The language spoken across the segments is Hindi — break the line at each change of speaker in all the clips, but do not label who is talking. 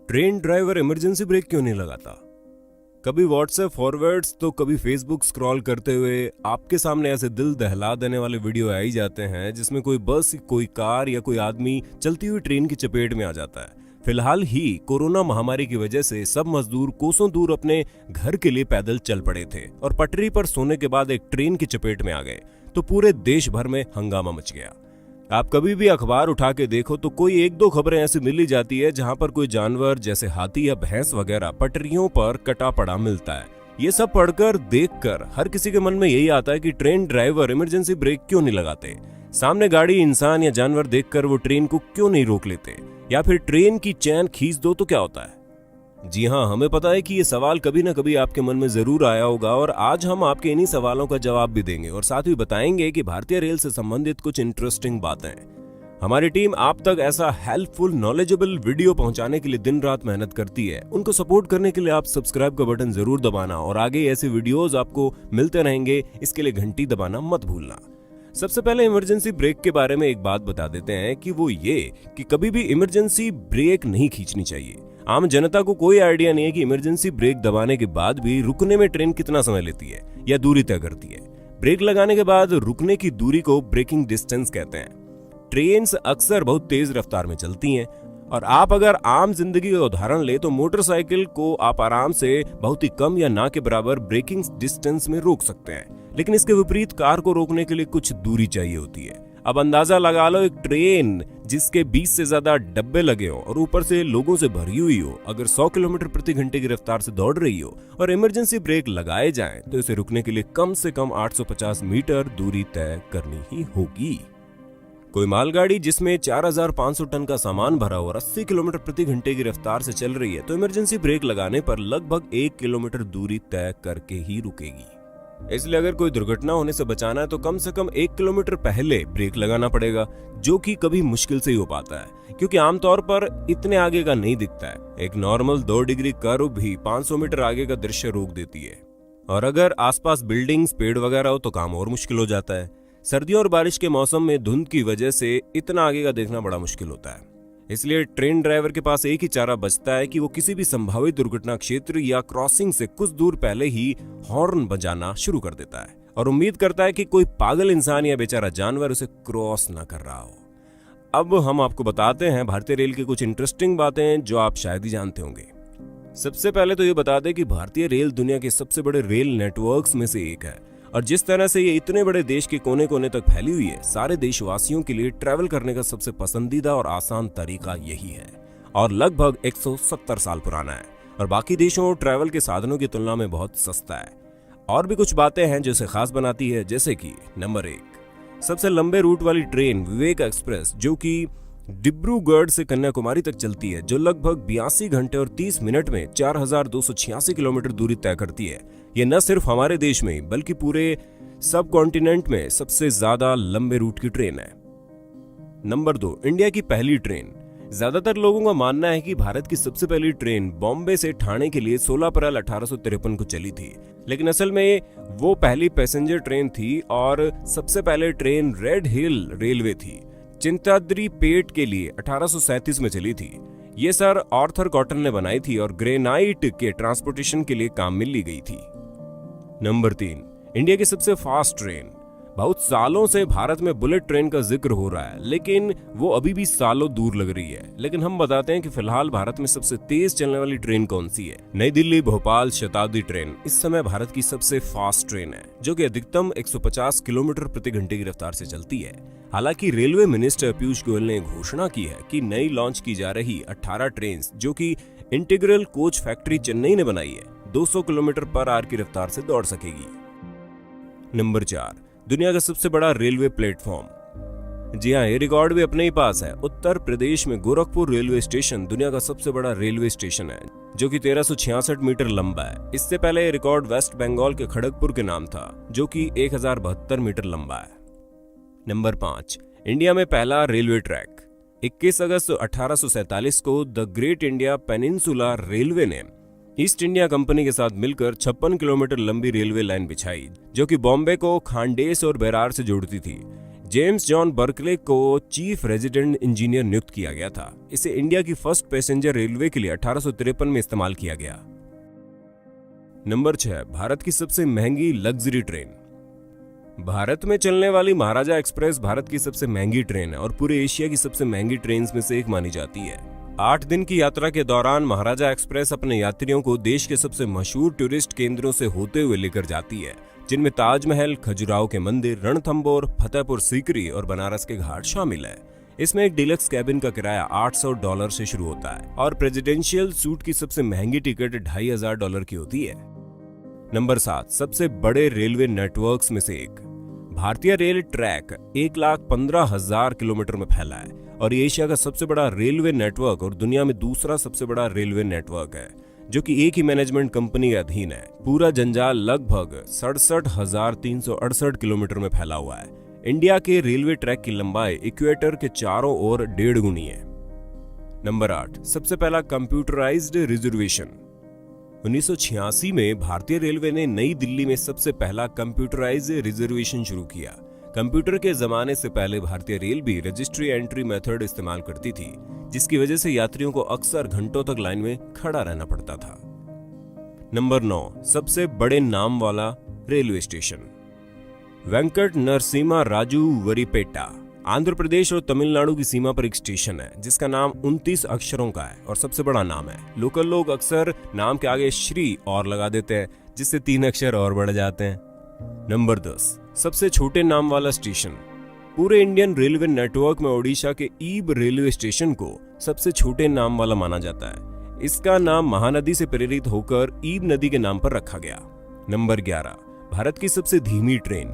ट्रेन ड्राइवर इमरजेंसी ब्रेक क्यों नहीं लगाता? कभी व्हाट्सएप फॉरवर्ड्स तो कभी फेसबुक स्क्रॉल करते हुए आपके सामने ऐसे दिल दहला देने वाले वीडियो आ ही जाते हैं जिसमें कोई बस, कोई कार या कोई आदमी चलती हुई ट्रेन की चपेट में आ जाता है। फिलहाल ही कोरोना महामारी की वजह से सब मजदूर कोसों दूर अपने घर के लिए पैदल चल पड़े थे और पटरी पर सोने के बाद एक ट्रेन की चपेट में आ गए तो पूरे देश भर में हंगामा मच गया। आप कभी भी अखबार उठा के देखो तो कोई एक दो खबरें ऐसी मिल ही जाती है जहां पर कोई जानवर जैसे हाथी या भैंस वगैरह पटरियों पर कटा पड़ा मिलता है। ये सब पढ़कर देखकर हर किसी के मन में यही आता है कि ट्रेन ड्राइवर इमरजेंसी ब्रेक क्यों नहीं लगाते, सामने गाड़ी, इंसान या जानवर देखकर वो ट्रेन को क्यों नहीं रोक लेते, या फिर ट्रेन की चैन खींच दो तो क्या होता है। जी हाँ, हमें पता है कि ये सवाल कभी ना कभी आपके मन में जरूर आया होगा और आज हम आपके इन्हीं सवालों का जवाब भी देंगे और साथ ही बताएंगे कि भारतीय रेल से संबंधित कुछ इंटरेस्टिंग बातें। हमारी टीम आप तक ऐसा हेल्पफुल, नॉलेजेबल वीडियो पहुंचाने के लिए दिन रात मेहनत करती है। उनको सपोर्ट करने के लिए आप सब्सक्राइब का बटन जरूर दबाना और आगे ऐसे वीडियोस आपको मिलते रहेंगे, इसके लिए घंटी दबाना मत भूलना। सबसे पहले इमरजेंसी ब्रेक के बारे में एक बात बता देते हैं कि वो ये कि कभी भी इमरजेंसी ब्रेक नहीं खींचनी चाहिए। आम जनता को कोई आइडिया नहीं है कि इमरजेंसी ब्रेक दबाने के बाद भी रुकने में ट्रेन कितना समय लेती है या दूरी तय करती है। ब्रेक लगाने के बाद रुकने की दूरी को ब्रेकिंग डिस्टेंस कहते हैं। ट्रेन्स अक्सर बहुत तेज रफ्तार में चलती हैं और आप अगर आम जिंदगी का उदाहरण ले तो मोटरसाइकिल को आप आराम से बहुत ही कम या ना के बराबर ब्रेकिंग डिस्टेंस में रोक सकते हैं, लेकिन इसके विपरीत कार को रोकने के लिए कुछ दूरी चाहिए होती है। अब अंदाजा लगा लो, एक ट्रेन जिसके 20 से ज्यादा डब्बे लगे हो और ऊपर से लोगों से भरी हुई हो, अगर 100 किलोमीटर प्रति घंटे की रफ्तार से दौड़ रही हो और इमरजेंसी ब्रेक लगाए जाएं तो इसे रुकने के लिए कम से कम 850 मीटर दूरी तय करनी ही होगी। कोई मालगाड़ी जिसमें 4500 टन का सामान भरा हो और 80 किलोमीटर प्रति घंटे की रफ्तार से चल रही है तो इमरजेंसी ब्रेक लगाने पर लगभग 1 किलोमीटर दूरी तय करके ही रुकेगी। इसलिए अगर कोई दुर्घटना होने से बचाना है तो कम से कम 1 किलोमीटर पहले ब्रेक लगाना पड़ेगा, जो कि कभी मुश्किल से ही हो पाता है क्योंकि आमतौर पर इतने आगे का नहीं दिखता है। एक नॉर्मल 2 डिग्री कर्व भी 500 मीटर आगे का दृश्य रोक देती है और अगर आसपास बिल्डिंग्स, पेड़ वगैरह हो तो काम और मुश्किल हो जाता है। सर्दियों और बारिश के मौसम में धुंध की वजह से इतना आगे का देखना बड़ा मुश्किल होता है। इसलिए ट्रेन ड्राइवर के पास एक ही चारा बचता है कि वो किसी भी संभावित दुर्घटना क्षेत्र या क्रॉसिंग से कुछ दूर पहले ही हॉर्न बजाना शुरू कर देता है और उम्मीद करता है कि कोई पागल इंसान या बेचारा जानवर उसे क्रॉस ना कर रहा हो। अब हम आपको बताते हैं भारतीय रेल की कुछ इंटरेस्टिंग बातें जो आप शायद ही जानते होंगे। सबसे पहले तो ये बता दें कि भारतीय रेल दुनिया के सबसे बड़े रेल नेटवर्क्स में से एक है और जिस तरह से ये इतने बड़े देश के कोने कोने तक फैली हुई है, सारे देशवासियों के लिए ट्रैवल करने का सबसे पसंदीदा और आसान तरीका यही है और लगभग 170 साल पुराना है और बाकी देशों और ट्रैवल के साधनों की तुलना में बहुत सस्ता है। और भी कुछ बातें हैं जो इसे खास बनाती है, जैसे कि नंबर 1, सबसे लंबे रूट वाली ट्रेन विवेक एक्सप्रेस जो कि डिब्रूगढ़ से कन्याकुमारी तक चलती है, जो लगभग 82 घंटे और 30 मिनट में 4286 किलोमीटर दूरी तय करती है। ये न सिर्फ हमारे देश में बल्कि पूरे सब कॉन्टिनेंट में सबसे ज्यादा लंबे रूट की ट्रेन है। नंबर 2, इंडिया की पहली ट्रेन। ज्यादातर लोगों का मानना है कि भारत की सबसे पहली ट्रेन बॉम्बे से ठाणे के लिए 16 अप्रैल 1853 को चली थी, लेकिन असल में वो पहली पैसेंजर ट्रेन थी और सबसे पहले ट्रेन रेड हिल रेलवे थी, चिंताद्री पेट के लिए 1837 में चली थी। ये सर आर्थर कॉटन ने बनाई थी और ग्रेनाइट के ट्रांसपोर्टेशन के लिए काम में ली गई थी। नंबर 3, इंडिया की सबसे फास्ट ट्रेन। बहुत सालों से भारत में बुलेट ट्रेन का जिक्र हो रहा है, लेकिन वो अभी भी सालों दूर लग रही है। लेकिन हम बताते हैं कि फिलहाल भारत में सबसे तेज चलने वाली ट्रेन कौन सी है। नई दिल्ली भोपाल शताब्दी ट्रेन इस समय भारत की सबसे फास्ट ट्रेन है, जो कि अधिकतम 150 किलोमीटर प्रति घंटे की रफ्तार से चलती है। हालांकि रेलवे मिनिस्टर पीयूष गोयल ने घोषणा की है कि नई लॉन्च की जा रही 18 ट्रेन जो कि इंटीग्रल कोच फैक्ट्री चेन्नई ने बनाई है, 200 किलोमीटर पर आवर की रफ्तार से दौड़ सकेगी। नंबर 4, दुनिया का सबसे बड़ा रेलवे प्लेटफॉर्म। जी हाँ, ये रिकॉर्ड भी अपने ही पास है। उत्तर प्रदेश में गोरखपुर रेलवे स्टेशन दुनिया का सबसे बड़ा रेलवे स्टेशन है, जो कि 1366 मीटर लंबा है। इससे पहले ये रिकॉर्ड वेस्ट बंगाल के खड़गपुर के नाम था, जो कि 1072 मीटर लंबा है। नंबर 5, इंडिया में पहला रेलवे ट्रैक। 21 अगस्त 1847 को the great India peninsula railway ने ईस्ट इंडिया कंपनी के साथ मिलकर 56 किलोमीटर लंबी रेलवे लाइन बिछाई, जो कि बॉम्बे को खांडेस और बेरार से जोड़ती थी। जेम्स जॉन बर्कले को चीफ रेजिडेंट इंजीनियर नियुक्त किया गया था। इसे इंडिया की फर्स्ट पैसेंजर रेलवे के लिए 1853 में इस्तेमाल किया गया। नंबर 6, भारत की सबसे महंगी लग्जरी ट्रेन। भारत में चलने वाली महाराजा एक्सप्रेस भारत की सबसे महंगी ट्रेन है और पूरे एशिया की सबसे महंगी ट्रेन में से एक मानी जाती है। 8 दिन की यात्रा के दौरान महाराजा एक्सप्रेस अपने यात्रियों को देश के सबसे मशहूर टूरिस्ट केंद्रों से होते हुए लेकर जाती है, जिनमें ताजमहल, खजुराहो के मंदिर, रणथंबोर, फतेहपुर सीकरी और बनारस के घाट शामिल है। इसमें एक डिलक्स कैबिन का किराया $800 से शुरू होता है और प्रेसिडेंशियल सूट की सबसे महंगी टिकट $2500 की होती है। नंबर 7, सबसे बड़े रेलवे नेटवर्क्स में से एक। भारतीय रेल ट्रैक 1,15,000 किलोमीटर में फैला है और ये एशिया का सबसे बड़ा रेलवे नेटवर्क और दुनिया में दूसरा सबसे बड़ा रेलवे नेटवर्क है, जो कि एक ही मैनेजमेंट कंपनी के अधीन है। पूरा जंजाल लगभग 67,368 किलोमीटर में फैला हुआ है। इंडिया के रेलवे ट्रैक की लंबाई इक्वेटर के चारों ओर 1.5 गुनी है। नंबर 8, सबसे पहला कंप्यूटराइज्ड रिजर्वेशन। 1986 में भारतीय रेलवे ने नई दिल्ली में सबसे पहला कंप्यूटराइज्ड रिजर्वेशन शुरू किया। कंप्यूटर के जमाने से पहले भारतीय रेल भी रजिस्ट्री एंट्री मेथड इस्तेमाल करती थी, जिसकी वजह से यात्रियों को अक्सर घंटों तक लाइन में खड़ा रहना पड़ता था। नंबर 9, सबसे बड़े नाम वाला रेलवे स्टेशन। वेंकट नरसिम्हा राजू वरीपेटा आंध्र प्रदेश और तमिलनाडु की सीमा पर एक स्टेशन है, जिसका नाम 29 अक्षरों का है और सबसे बड़ा नाम है। लोकल लोग अक्सर नाम के आगे श्री और लगा देते हैं, जिससे 3 अक्षर और बढ़ जाते हैं। नंबर 10, सबसे छोटे नाम वाला स्टेशन। पूरे इंडियन रेलवे नेटवर्क में ओडिशा के ईब रेलवे स्टेशन को सबसे छोटे नाम वाला माना जाता है। इसका नाम महानदी से प्रेरित होकर ईब नदी के नाम पर रखा गया। नंबर 11, भारत की सबसे धीमी train.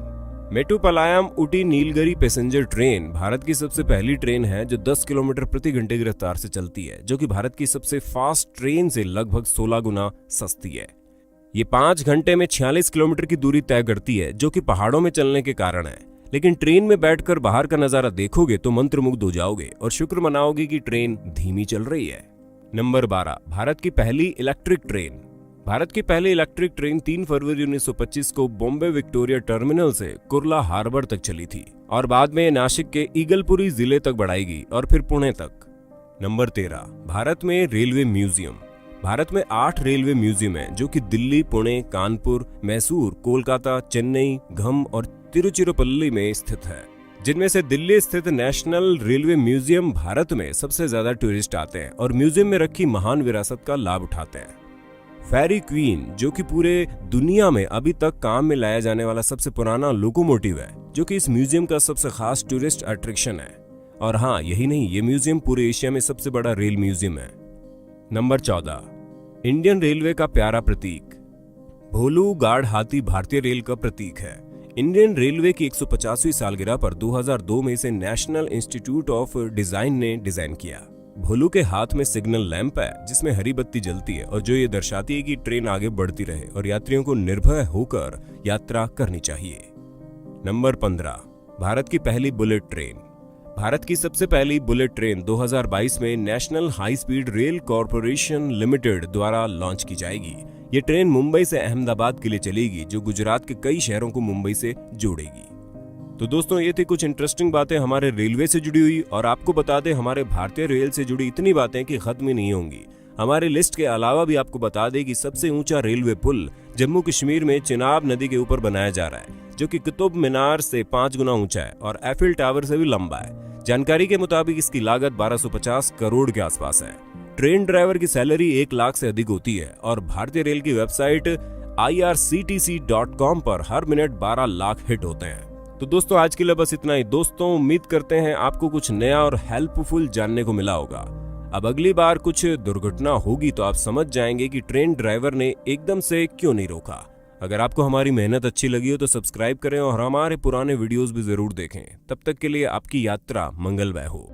Mettupalayam Ooty Nilgiri passenger train Bharat की सबसे पहली ट्रेन है जो 10 किलोमीटर प्रति घंटे की रफ्तार से चलती है, जो कि भारत की सबसे फास्ट ट्रेन से लगभग 16 गुना सस्ती है। ये 5 घंटे में 46 किलोमीटर की दूरी तय करती है, जो कि पहाड़ों में चलने के कारण है। लेकिन ट्रेन में बैठकर बाहर का नजारा देखोगे तो मंत्रमुग्ध हो जाओगे और शुक्र मनाओगे कि ट्रेन धीमी चल रही है। नंबर 12, भारत की पहली इलेक्ट्रिक ट्रेन। भारत की पहली इलेक्ट्रिक ट्रेन 3 फरवरी 1925 को बॉम्बे विक्टोरिया टर्मिनल से कुर्ला हार्बर तक चली थी और बाद में नासिक के ईगलपुरी जिले तक बढ़ाई गई और फिर पुणे तक। नंबर 13, भारत में रेलवे म्यूजियम। भारत में 8 रेलवे म्यूजियम हैं, जो कि दिल्ली, पुणे, कानपुर, मैसूर, कोलकाता, चेन्नई, घम और तिरुचिरापल्ली में स्थित है। जिनमें से दिल्ली स्थित नेशनल रेलवे म्यूजियम भारत में सबसे ज्यादा टूरिस्ट आते हैं और म्यूजियम में रखी महान विरासत का लाभ उठाते हैं। फेरी क्वीन, जो कि पूरे दुनिया में अभी तक काम में लाया जाने वाला सबसे पुराना लोकोमोटिव है, जो कि इस म्यूजियम का सबसे खास टूरिस्ट अट्रैक्शन है। और हाँ, यही नहीं, ये म्यूजियम पूरे एशिया में सबसे बड़ा रेल म्यूजियम है। नंबर 14, इंडियन रेलवे का प्यारा प्रतीक। भोलू गार्ड हाथी भारतीय रेल का प्रतीक है। इंडियन रेलवे की 150वीं सालगिरह पर 2002 में इसे नेशनल इंस्टीट्यूट ऑफ डिजाइन ने डिजाइन किया। भोलू के हाथ में सिग्नल लैंप है, जिसमें हरी बत्ती जलती है और जो ये दर्शाती है कि ट्रेन आगे बढ़ती रहे और यात्रियों को निर्भय होकर यात्रा करनी चाहिए। नंबर 15, भारत की पहली बुलेट ट्रेन। भारत की सबसे पहली बुलेट ट्रेन 2022 में national high speed rail corporation limited द्वारा लॉन्च की जाएगी। ये ट्रेन मुंबई से अहमदाबाद के लिए चलेगी, जो गुजरात के कई शहरों को मुंबई से जोड़ेगी। तो दोस्तों, ये थी कुछ इंटरेस्टिंग बातें हमारे रेलवे से जुड़ी हुई, और आपको बता दें हमारे भारतीय रेल से जुड़ी इतनी बातें कि खत्म ही नहीं होंगी। हमारी लिस्ट के अलावा भी आपको बता दें कि सबसे ऊंचा रेलवे पुल जम्मू कश्मीर में चिनाब नदी के ऊपर बनाया जा रहा है, जो कि कुतुब मीनार से 5 गुना ऊंचा है और एफिल टावर से भी लंबा है। जानकारी के मुताबिक इसकी लागत 1250 करोड़ के आसपास है। ट्रेन ड्राइवर की सैलरी 1 लाख से अधिक होती है और भारतीय रेल की वेबसाइट irctc.com पर हर मिनट 12 लाख हिट होते हैं। तो दोस्तों, आज के लिए बस इतना ही। दोस्तों, उम्मीद करते हैं आपको कुछ नया और हेल्पफुल जानने को मिला होगा। अब अगली बार कुछ दुर्घटना होगी तो आप समझ जाएंगे कि ट्रेन ड्राइवर ने एकदम से क्यों नहीं रोका। अगर आपको हमारी मेहनत अच्छी लगी हो तो सब्सक्राइब करें और हमारे पुराने वीडियोस भी जरूर देखें। तब तक के लिए आपकी यात्रा मंगलमय हो।